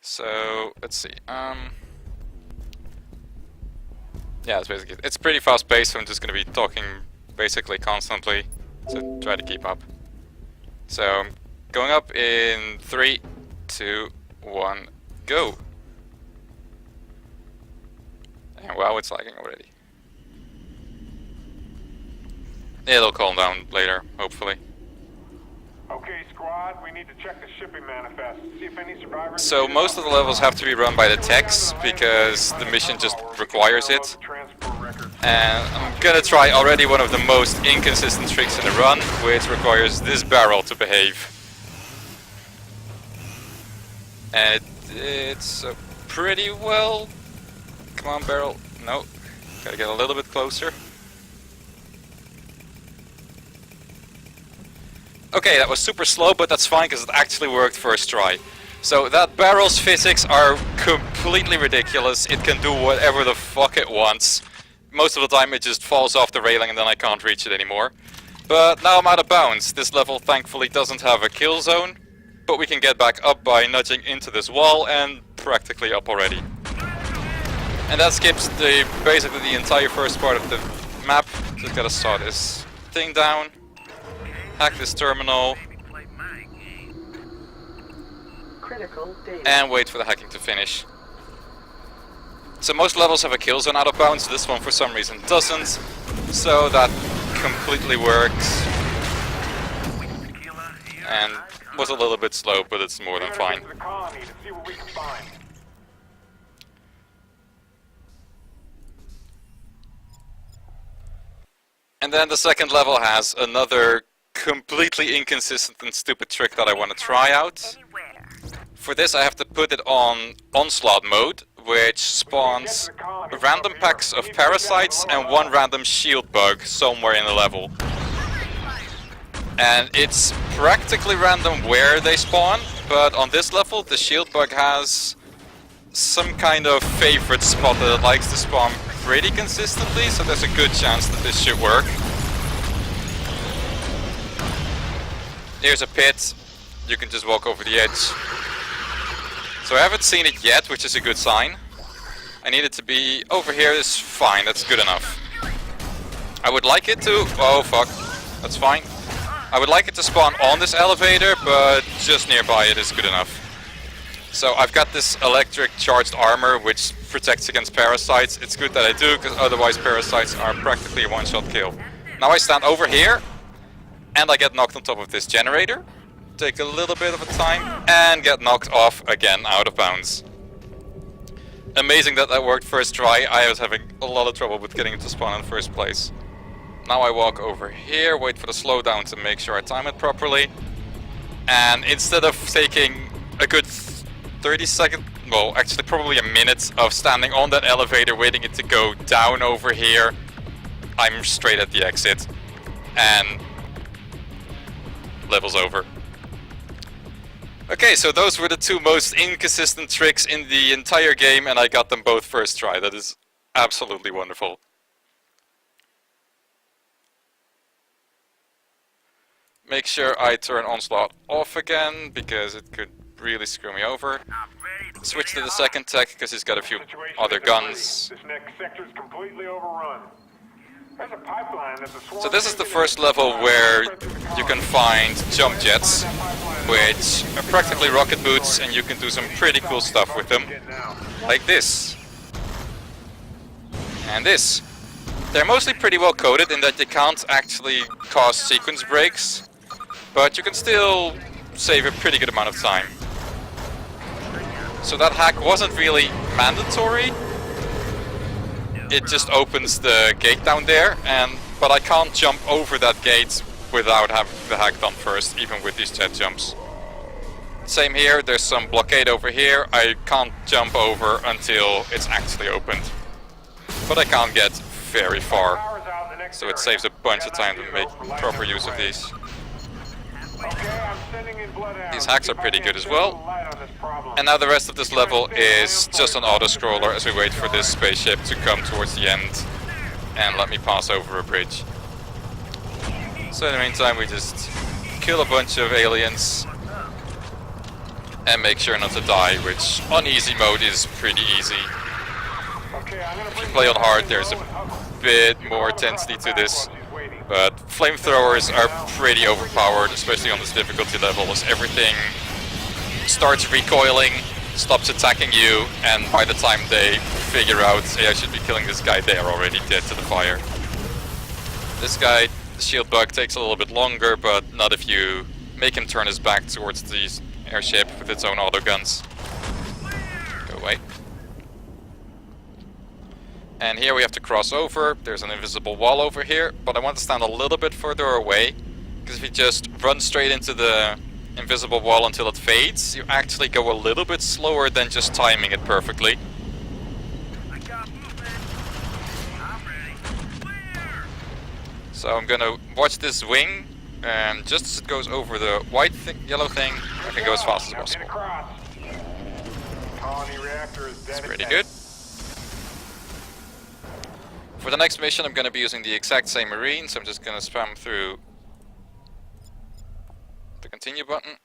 So let's see. Yeah, it's pretty fast paced, so I'm just gonna be talking basically constantly, so try to keep up. So I'm going up in 3, 2, 1, go. And wow, it's lagging already. It'll calm down later, hopefully. Okay, squad, we need to check the shipping manifest. See if any survivors. So most of the levels have to be run by the techs because the mission just requires it. And I'm gonna try already one of the most inconsistent tricks in the run, which requires this barrel to behave. And it's pretty well. Come on, barrel. No, gotta get a little bit closer. Okay, that was super slow, but that's fine because it actually worked first try. So that barrel's physics are completely ridiculous. It can do whatever the fuck it wants. Most of the time it just falls off the railing and then I can't reach it anymore. But now I'm out of bounds. This level thankfully doesn't have a kill zone, but we can get back up by nudging into this wall and practically up already. And that skips basically the entire first part of the map. Just gotta saw this thing down. Hack this terminal, and wait for the hacking to finish. So most levels have a kill zone out of bounds, this one for some reason doesn't, so that completely works. And was a little bit slow, but it's more than fine. And then the second level has another completely inconsistent and stupid trick that I want to try out. For this I have to put it on onslaught mode, which spawns random packs of parasites and one random shield bug somewhere in the level. And it's practically random where they spawn, but on this level the shield bug has some kind of favorite spot that it likes to spawn pretty consistently, so there's a good chance that this should work. Here's a pit, you can just walk over the edge. So I haven't seen it yet, which is a good sign. I need it to be over here is fine, that's good enough. I would like it to, oh fuck, that's fine. I would like it to spawn on this elevator, but just nearby it is good enough. So I've got this electric charged armor which protects against parasites. It's good that I do, because otherwise parasites are practically a one-shot kill. Now I stand over here, and I get knocked on top of this generator. Take a little bit of a time, and get knocked off again out of bounds. Amazing that that worked first try. I was having a lot of trouble with getting it to spawn in the first place. Now I walk over here, wait for the slowdown to make sure I time it properly. And instead of taking a good 30 seconds, well actually probably a minute of standing on that elevator waiting it to go down over here, I'm straight at the exit. And level's over. Okay, so those were the two most inconsistent tricks in the entire game, and I got them both first try. That is absolutely wonderful. Make sure I turn Onslaught off again, because it could really screw me over. Switch to the second tech, because he's got a few other guns. This next sector is completely overrun. There's a pipeline that's a swarm. So this is the first level where you can find jump jets, which are practically rocket boots, and you can do some pretty cool stuff with them. Like this. And this. They're mostly pretty well coded in that you can't actually cause sequence breaks, but you can still save a pretty good amount of time. So that hack wasn't really mandatory. It just opens the gate down there, but I can't jump over that gate without having the hack done first, even with these jet jumps. Same here, there's some blockade over here. I can't jump over until it's actually opened. But I can't get very far, so it saves a bunch of time to make proper use of these. These hacks are pretty good as well. And now the rest of this level is just an auto-scroller as we wait for this spaceship to come towards the end and let me pass over a bridge. So in the meantime we just kill a bunch of aliens and make sure not to die, which on easy mode is pretty easy. If you play on hard, there's a bit more intensity to this, but flamethrowers are pretty overpowered, especially on this difficulty level, as everything starts recoiling, stops attacking you, and by the time they figure out, hey, I should be killing this guy, they are already dead to the fire. This guy, the shield bug, takes a little bit longer, but not if you make him turn his back towards the airship with its own auto guns. Go away. And here we have to cross over. There's an invisible wall over here, but I want to stand a little bit further away, because if you just run straight into the invisible wall until it fades, you actually go a little bit slower than just timing it perfectly. So I'm gonna watch this wing, and just as it goes over the white yellow thing, I can go as fast as possible. It's pretty good. For the next mission, I'm gonna be using the exact same marine, so I'm just gonna spam through the continue button,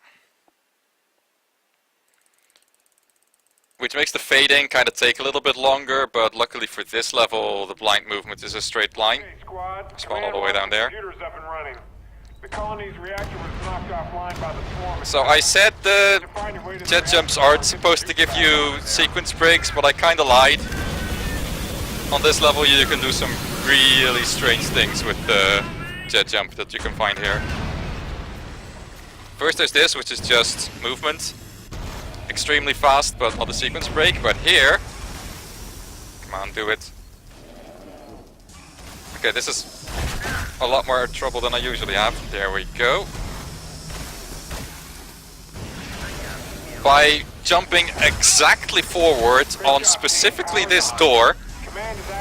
which makes the fading kind of take a little bit longer, but luckily for this level, the blind movement is a straight line. Spawn all the way down there. So I said the jet jumps aren't supposed to give you sequence breaks, but I kind of lied. On this level you can do some really strange things with the jet jump that you can find here. First there's this, which is just movement. Extremely fast, but not a sequence break. But here, come on, do it. Okay, this is a lot more trouble than I usually have. There we go. By jumping exactly forward on specifically this door,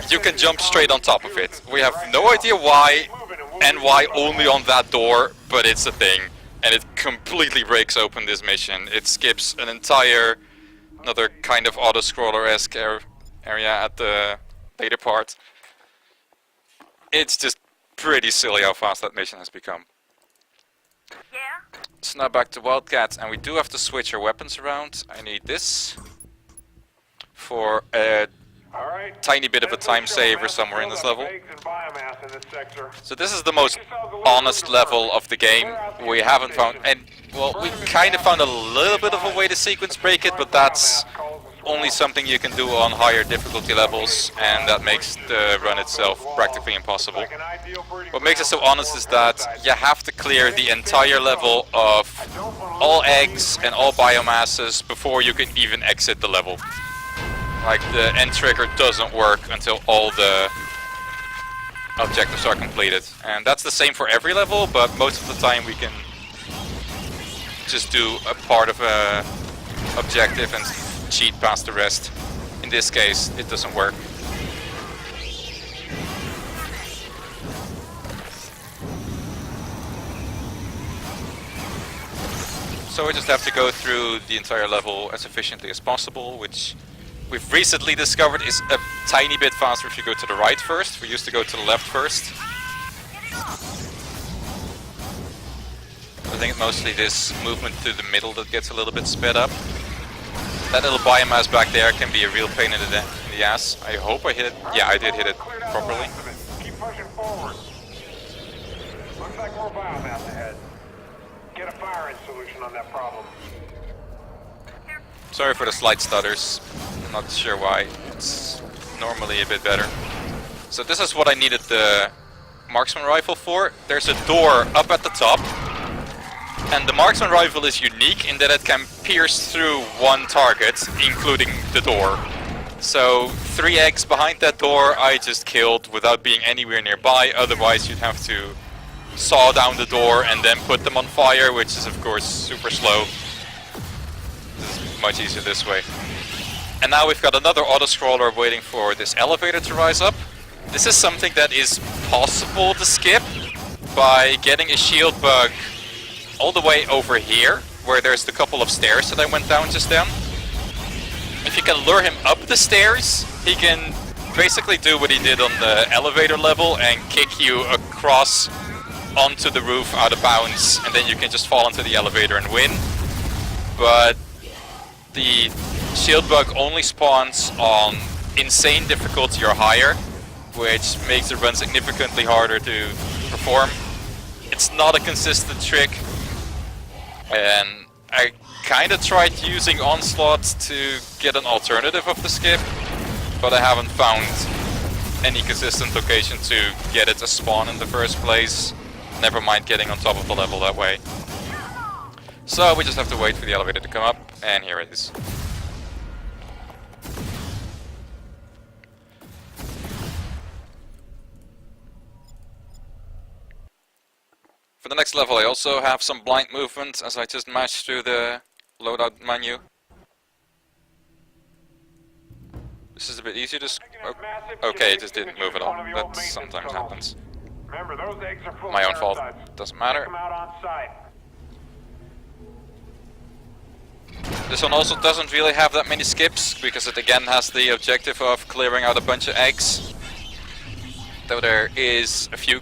you can jump straight on top of it. We have no idea why, and why only on that door, but it's a thing. And it completely breaks open this mission. It skips an entire, another kind of auto-scroller-esque area at the later part. It's just pretty silly how fast that mission has become. Yeah? So now back to Wildcat, and we do have to switch our weapons around. I need this for a tiny bit of a time saver somewhere in this level. So this is the most honest level of the game. We haven't found, and well, we kind of found a little bit of a way to sequence break it, but that's only something you can do on higher difficulty levels, and that makes the run itself practically impossible. What makes it so honest is that you have to clear the entire level of all eggs and all biomasses before you can even exit the level. Like, the end trigger doesn't work until all the objectives are completed. And that's the same for every level, but most of the time we can just do a part of a objective and cheat past the rest. In this case, it doesn't work. So we just have to go through the entire level as efficiently as possible, which we've recently discovered is a tiny bit faster if you go to the right first. We used to go to the left first. I think it's mostly this movement through the middle that gets a little bit sped up. That little biomass back there can be a real pain in the ass. I hope I hit it. Yeah, I did hit it properly. Keep pushing forward. Looks like more biomass ahead. Get a firing solution on that problem. Sorry for the slight stutters. I'm not sure why. It's normally a bit better. So this is what I needed the marksman rifle for. There's a door up at the top. And the marksman rifle is unique in that it can pierce through one target, including the door. So 3 eggs behind that door I just killed without being anywhere nearby, otherwise you'd have to saw down the door and then put them on fire, which is of course super slow. This is much easier this way. And now we've got another auto-scroller waiting for this elevator to rise up. This is something that is possible to skip by getting a shield bug all the way over here, where there's the couple of stairs that I went down just then. If you can lure him up the stairs, he can basically do what he did on the elevator level and kick you across onto the roof out of bounds, and then you can just fall into the elevator and win. But the shield bug only spawns on insane difficulty or higher, which makes the run significantly harder to perform. It's not a consistent trick, and I kind of tried using Onslaught to get an alternative of the skip, but I haven't found any consistent location to get it to spawn in the first place. Never mind getting on top of the level that way. So we just have to wait for the elevator to come up, and here it is. For the next level I also have some blind movement as I just mashed through the loadout menu. This is a bit easier to okay, it just didn't move at all. That sometimes happens. Remember, those eggs are full My of own fault. parasites. Doesn't matter. Take 'em out on site. This one also doesn't really have that many skips, because it again has the objective of clearing out a bunch of eggs. Though there is a few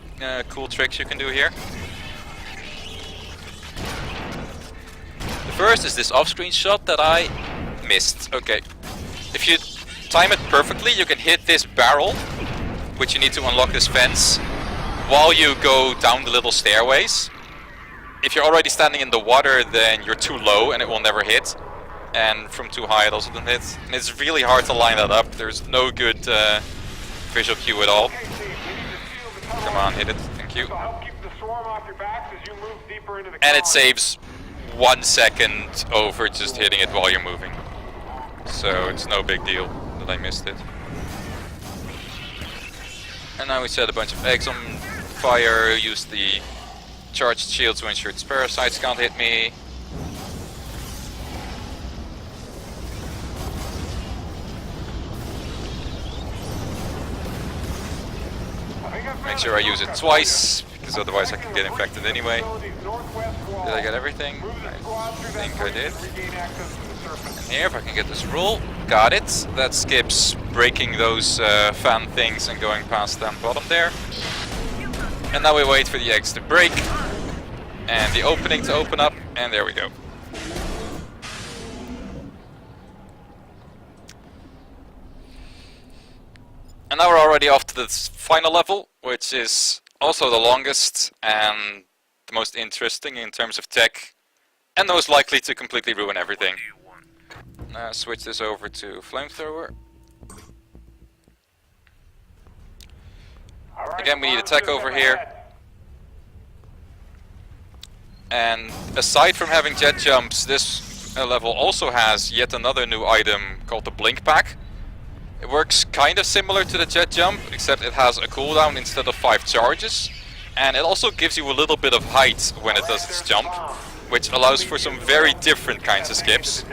cool tricks you can do here. The first is this off-screen shot that I missed. Okay, if you time it perfectly, you can hit this barrel, which you need to unlock this fence, while you go down the little stairways. If you're already standing in the water, then you're too low and it will never hit. And from too high it also doesn't hit. And it's really hard to line that up. There's no good visual cue at all. Okay, Steve, we need to seal the tunnel. Come on, hit it. Thank you. So help keep the swarm off your backs as you move deeper into the And it colony. saves 1 second over just hitting it while you're moving. So it's no big deal that I missed it. And now we set a bunch of eggs on fire, use the charged shield to ensure its parasites can't hit me. Make sure I use it twice, because otherwise I can get infected anyway. Did I get everything? I think I did. And here, if I can get this roll, got it. That skips breaking those fan things and going past them bottom there. And now we wait for the eggs to break, and the opening to open up, and there we go. And now we're already off to the final level, which is also the longest and the most interesting in terms of tech, and most likely to completely ruin everything. Switch this over to flamethrower. Again, we need a tech over here. And aside from having jet jumps, this level also has yet another new item called the Blink Pack. It works kind of similar to the jet jump, except it has a cooldown instead of 5 charges. And it also gives you a little bit of height when it does its jump, which allows for some very different kinds of skips,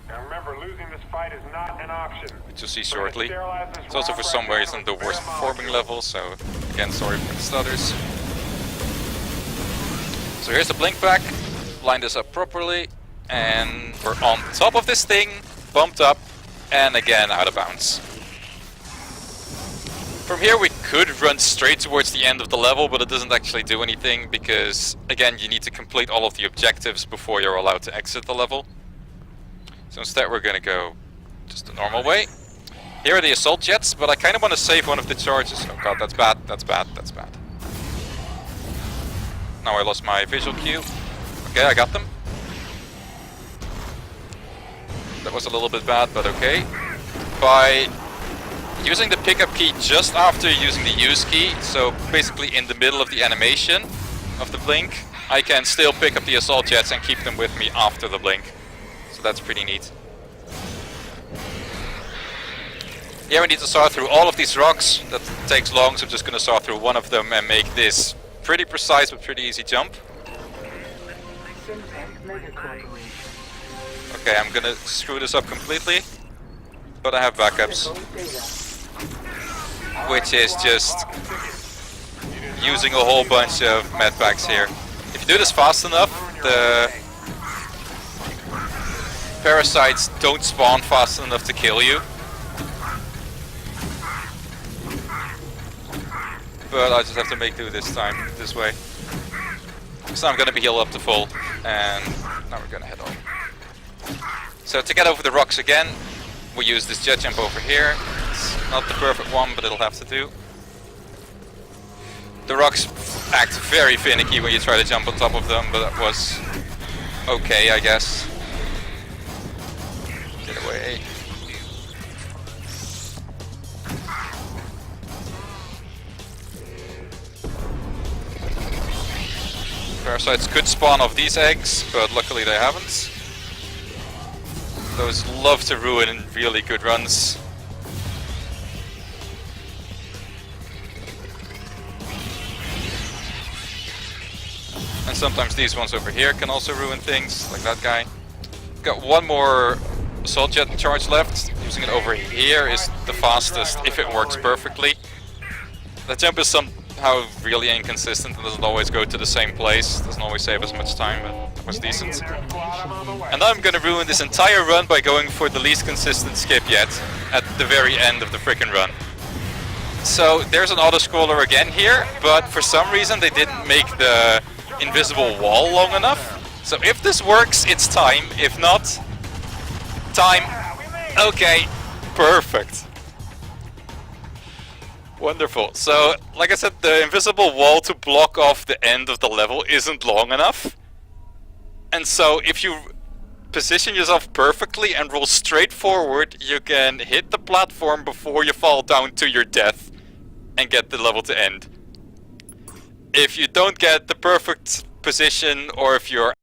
Remember, losing this fight is not an option. which you'll see shortly. It's also for some reason the worst performing level, so again, sorry for the stutters. So here's the Blink Pack, line this up properly, and we're on top of this thing, bumped up, and again out of bounds. From here we could run straight towards the end of the level, but it doesn't actually do anything because, again, you need to complete all of the objectives before you're allowed to exit the level. So instead we're gonna go just the normal way. Here are the assault jets, but I kind of want to save one of the charges. Oh god, that's bad, that's bad, that's bad. Now I lost my visual cue. Okay, I got them. That was a little bit bad, but okay. By using the pickup key just after using the use key, so basically in the middle of the animation of the blink, I can still pick up the assault jets and keep them with me after the blink. So that's pretty neat. Here we need to saw through all of these rocks. That takes long, so I'm just going to saw through one of them and make this pretty precise but pretty easy jump. Okay, I'm gonna screw this up completely, but I have backups, which is just using a whole bunch of med packs here. If you do this fast enough, the parasites don't spawn fast enough to kill you. But I just have to make do this time, this way. So I'm gonna be healed up to full, and now we're gonna head on. So to get over the rocks again, we use this jet jump over here. It's not the perfect one, but it'll have to do. The rocks act very finicky when you try to jump on top of them, but that was okay, I guess. Get away. Parasites could spawn off these eggs, but luckily they haven't. Those love to ruin in really good runs. And sometimes these ones over here can also ruin things, like that guy. Got one more assault jet charge left. Using it over here is the fastest if it works perfectly. The jump is somehow really inconsistent and doesn't always go to the same place. Doesn't always save as much time, but that was decent. And now I'm gonna ruin this entire run by going for the least consistent skip yet at the very end of the frickin' run. So there's an auto-scroller again here, but for some reason they didn't make the invisible wall long enough. So if this works, it's time. If not, time. Okay, perfect. Wonderful. So, like I said, the invisible wall to block off the end of the level isn't long enough. And so if you position yourself perfectly and roll straight forward, you can hit the platform before you fall down to your death and get the level to end. If you don't get the perfect position, or if you're